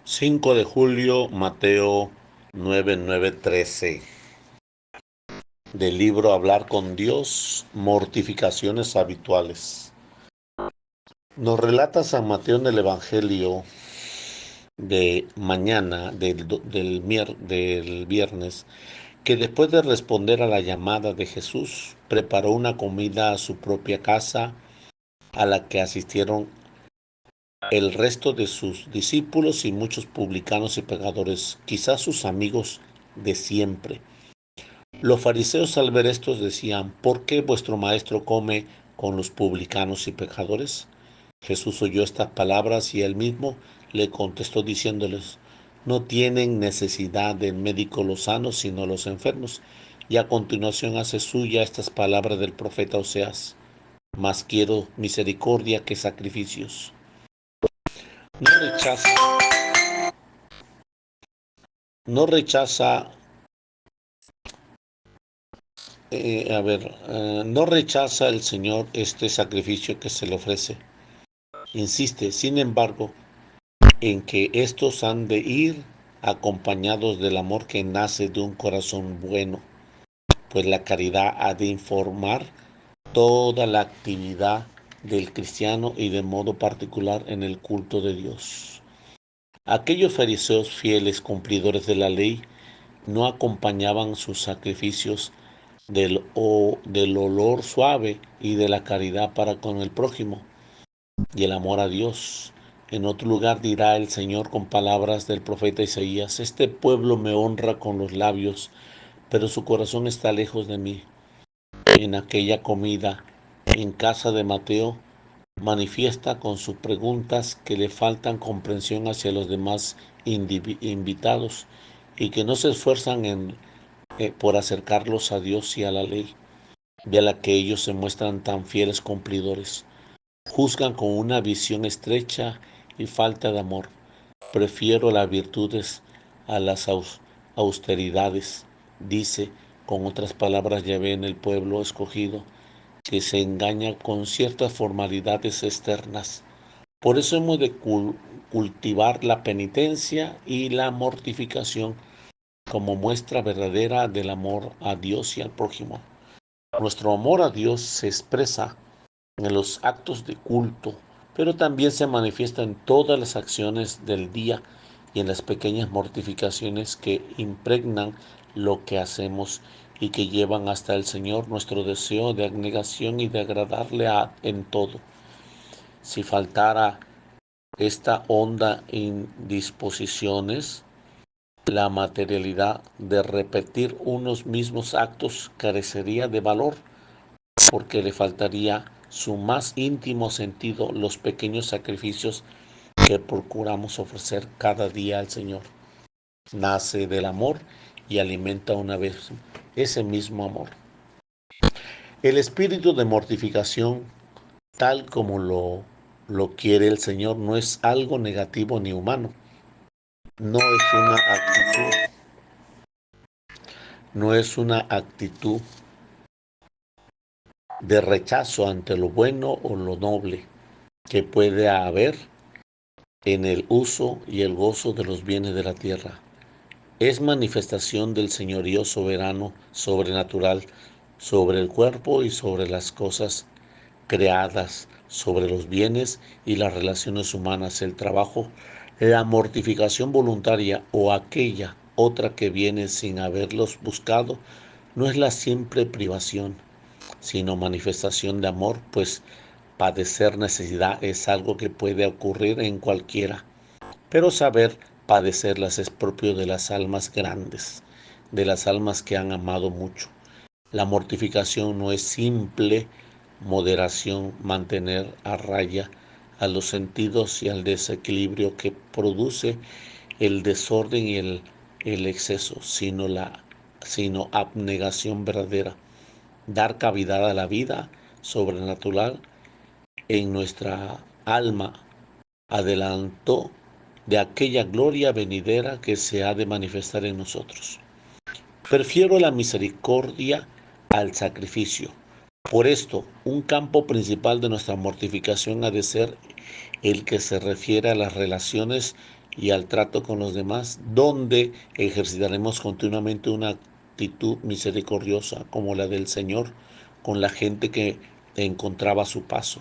5 de julio, Mateo 9:13. Del libro Hablar con Dios, mortificaciones habituales. Nos relata San Mateo en el Evangelio de mañana, del viernes, que después de responder a la llamada de Jesús, preparó una comida a su propia casa, a la que asistieron el resto de sus discípulos y muchos publicanos y pecadores, quizás sus amigos de siempre. Los fariseos al ver esto decían: ¿por qué vuestro maestro come con los publicanos y pecadores? Jesús oyó estas palabras y él mismo le contestó diciéndoles: no tienen necesidad del médico los sanos, sino los enfermos. Y a continuación hace suya estas palabras del profeta Oseas: más quiero misericordia que sacrificios. No rechaza, no rechaza, no rechaza el Señor este sacrificio que se le ofrece. Insiste, sin embargo, en que estos han de ir acompañados del amor que nace de un corazón bueno, pues la caridad ha de informar toda la actividad del cristiano y de modo particular en el culto de Dios. Aquellos fariseos fieles cumplidores de la ley no acompañaban sus sacrificios del olor suave y de la caridad para con el prójimo y el amor a Dios. En otro lugar dirá el Señor con palabras del profeta Isaías: este pueblo me honra con los labios, pero su corazón está lejos de mí. En aquella comida, en casa de Mateo, manifiesta con sus preguntas que le faltan comprensión hacia los demás invitados y que no se esfuerzan por acercarlos a Dios y a la ley, de la que ellos se muestran tan fieles cumplidores. Juzgan con una visión estrecha y falta de amor. Prefiero las virtudes a las austeridades, dice con otras palabras Yahvé en el pueblo escogido, que se engaña con ciertas formalidades externas. Por eso hemos de cultivar la penitencia y la mortificación como muestra verdadera del amor a Dios y al prójimo. Nuestro amor a Dios se expresa en los actos de culto, pero también se manifiesta en todas las acciones del día y en las pequeñas mortificaciones que impregnan lo que hacemos y que llevan hasta el Señor nuestro deseo de abnegación y de agradarle en todo. Si faltara esta honda indisposiciones, la materialidad de repetir unos mismos actos carecería de valor, porque le faltaría su más íntimo sentido los pequeños sacrificios que procuramos ofrecer cada día al Señor. Nace del amor y alimenta una vez ese mismo amor. El espíritu de mortificación, tal como lo quiere el Señor, no es algo negativo ni humano. No es una actitud, no es una actitud de rechazo ante lo bueno o lo noble que puede haber en el uso y el gozo de los bienes de la tierra. Es manifestación del señorío soberano, sobrenatural, sobre el cuerpo y sobre las cosas creadas, sobre los bienes y las relaciones humanas, el trabajo, la mortificación voluntaria o aquella otra que viene sin haberlos buscado, no es la simple privación, sino manifestación de amor, pues padecer necesidad es algo que puede ocurrir en cualquiera, pero saber padecerlas es propio de las almas grandes, de las almas que han amado mucho. La mortificación no es simple moderación, mantener a raya a los sentidos y al desequilibrio que produce el desorden y el exceso, sino abnegación verdadera, dar cavidad a la vida sobrenatural en nuestra alma, adelantó de aquella gloria venidera que se ha de manifestar en nosotros. Prefiero la misericordia al sacrificio. Por esto, un campo principal de nuestra mortificación ha de ser el que se refiere a las relaciones y al trato con los demás, donde ejercitaremos continuamente una actitud misericordiosa como la del Señor con la gente que encontraba a su paso,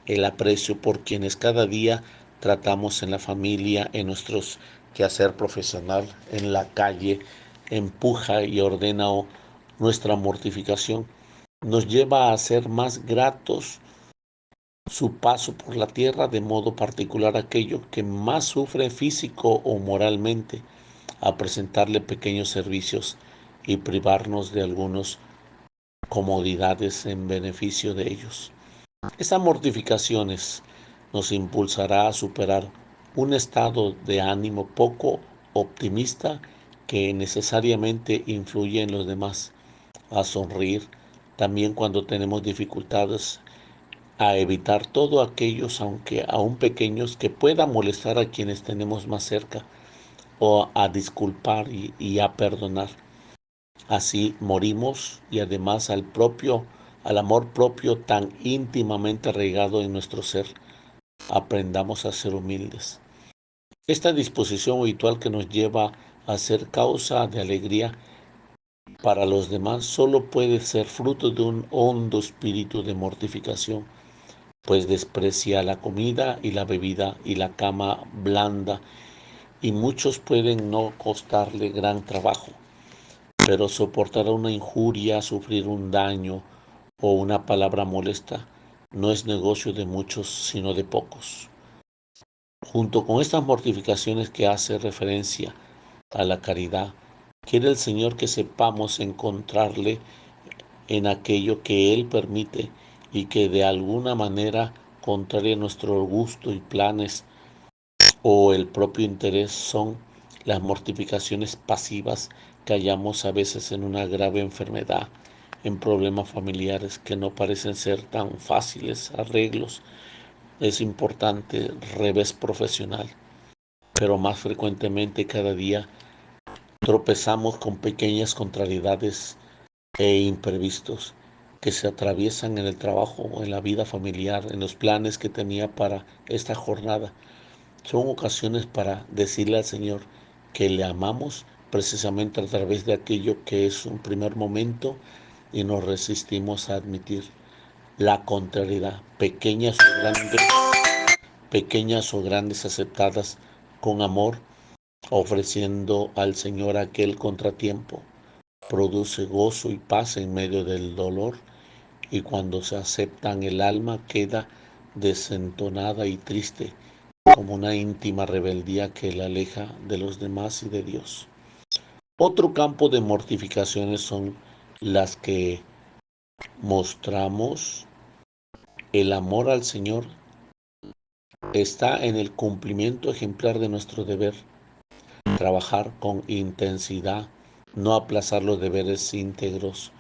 el aprecio por quienes cada día tratamos en la familia, en nuestros quehacer profesional, en la calle, empuja y ordena nuestra mortificación, nos lleva a ser más gratos su paso por la tierra, de modo particular aquello que más sufre físico o moralmente, a presentarle pequeños servicios y privarnos de algunas comodidades en beneficio de ellos. Esas mortificaciones nos impulsará a superar un estado de ánimo poco optimista que necesariamente influye en los demás, a sonreír también cuando tenemos dificultades, a evitar todo aquellos, aunque aún pequeños, que puedan molestar a quienes tenemos más cerca, o a disculpar y a perdonar. Así morimos y además al amor propio tan íntimamente arraigado en nuestro ser, aprendamos a ser humildes. Esta disposición habitual que nos lleva a ser causa de alegría para los demás solo puede ser fruto de un hondo espíritu de mortificación, pues desprecia la comida y la bebida y la cama blanda, y muchos pueden no costarle gran trabajo, pero soportar una injuria, sufrir un daño o una palabra molesta no es negocio de muchos, sino de pocos. Junto con estas mortificaciones que hace referencia a la caridad, quiere el Señor que sepamos encontrarle en aquello que Él permite y que de alguna manera, contraria a nuestro gusto y planes o el propio interés, son las mortificaciones pasivas que hallamos a veces en una grave enfermedad, en problemas familiares que no parecen ser tan fáciles arreglos. Es importante revés profesional, pero más frecuentemente cada día tropezamos con pequeñas contrariedades e imprevistos que se atraviesan en el trabajo, en la vida familiar, en los planes que tenía para esta jornada. Son ocasiones para decirle al Señor que le amamos precisamente a través de aquello que es un primer momento y nos resistimos a admitir. La contrariedad, pequeñas o grandes, aceptadas con amor, ofreciendo al Señor aquel contratiempo, produce gozo y paz en medio del dolor, y cuando se aceptan el alma queda desentonada y triste, como una íntima rebeldía que la aleja de los demás y de Dios. Otro campo de mortificaciones son las que mostramos. El amor al Señor está en el cumplimiento ejemplar de nuestro deber, trabajar con intensidad, no aplazar los deberes íntegros,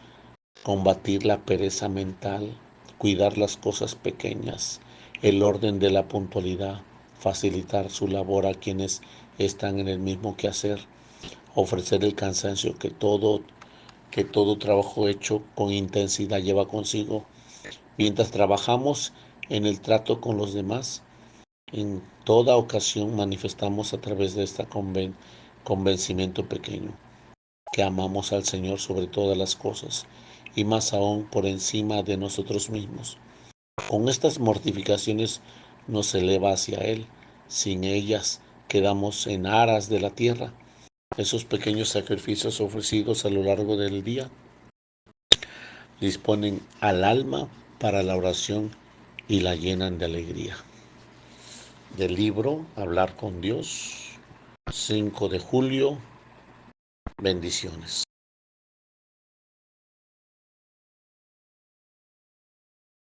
combatir la pereza mental, cuidar las cosas pequeñas, el orden de la puntualidad, facilitar su labor a quienes están en el mismo quehacer, ofrecer el cansancio que todo trabajo hecho con intensidad lleva consigo, mientras trabajamos en el trato con los demás. En toda ocasión manifestamos a través de este convencimiento pequeño que amamos al Señor sobre todas las cosas y más aún por encima de nosotros mismos. Con estas mortificaciones nos eleva hacia Él. Sin ellas quedamos en aras de la tierra. Esos pequeños sacrificios ofrecidos a lo largo del día disponen al alma para la oración y la llenan de alegría. Del libro Hablar con Dios, 5 de julio. Bendiciones.